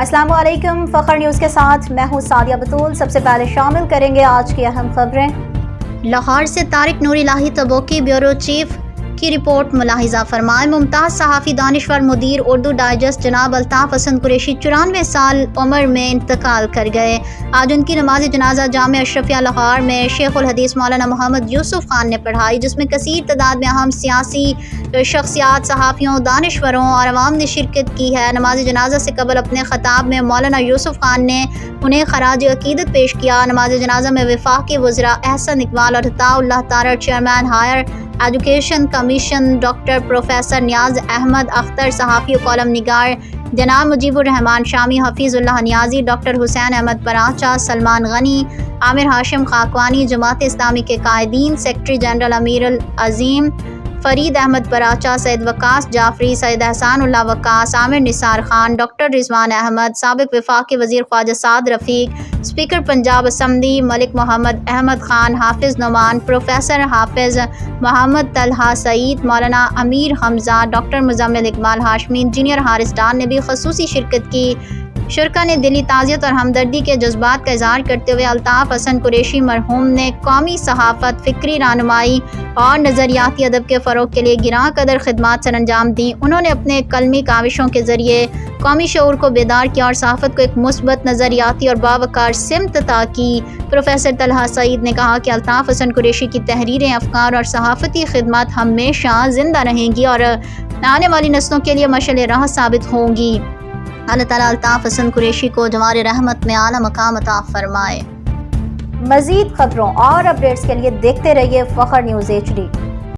السلام علیکم، فخر نیوز کے ساتھ میں ہوں سعدیہ بطول۔ سب سے پہلے شامل کریں گے آج کی اہم خبریں۔ لاہور سے طارق نور الہی تبوکی بیورو چیف کی رپورٹ۔ ملاحظہ فرمائے ممتاز صحافی دانشور مدیر اردو ڈائجسٹ جناب الطاف حسن قریشی 94 سال عمر میں انتقال کر گئے۔ آج ان کی نماز جنازہ جامع اشرفیہ لاہور میں شیخ الحدیث مولانا محمد یوسف خان نے پڑھائی، جس میں کثیر تعداد میں اہم سیاسی شخصیات، صحافیوں، دانشوروں اور عوام نے شرکت کی ہے۔ نماز جنازہ سے قبل اپنے خطاب میں مولانا یوسف خان نے انہیں خراج عقیدت پیش کیا۔ نماز جنازہ میں وفاقی وزراء احسن اقبال اور Atta Ullah Tarar, chairman higher education commission doctor professor Niaz Ahmed Akhtar, صحافی و کالم نگار جناب مجیب الرحمان شامی، حفیظ اللہ نیازی، ڈاکٹر حسین احمد پراچا، سلمان غنی، عامر ہاشم خاقوانی، جماعت اسلامی کے قائدین، secretary general Ameer ul Azeem Farid Ahmed Paracha, Syed Waqas Jafri, Syed Ehsan Ullah Waqas, Amir Nisar Khan, doctor Rizwan Ahmed, سابق وفاقی وزیر خواجہ سعد رفیق، اسپیکر پنجاب اسمبلی ملک محمد Ahmed Khan, Hafiz Noman, professor Hafiz Muhammad Talha Saeed, Maulana Amir Hamza, doctor Muzammil Iqbal Hashmi, engineer Haris ڈان نے بھی خصوصی شرکت کی۔ شرکا نے دلی تعزیت اور ہمدردی کے جذبات کا اظہار کرتے ہوئے الطاف حسن قریشی مرحوم نے قومی صحافت، فکری رہنمائی اور نظریاتی ادب کے فروغ کے لیے گراں قدر خدمات سر انجام دیں۔ انہوں نے اپنے قلمی کاوشوں کے ذریعے قومی شعور کو بیدار کیا اور صحافت کو ایک مثبت نظریاتی اور باوقار سمت عطا کی۔ پروفیسر طلحہ سعید نے کہا کہ الطاف حسن قریشی کی تحریریں، افکار اور صحافتی خدمات ہمیشہ زندہ رہیں گی اور آنے والی نسلوں کے لیے مشعل راہ ثابت ہوں گی۔ اللہ تعالیٰ الطاف حسن قریشی کو جوار رحمت میں اعلیٰ مقام عطا فرمائے۔ مزید خبروں اور اپڈیٹس کے لیے دیکھتے رہیے فخر نیوز HD۔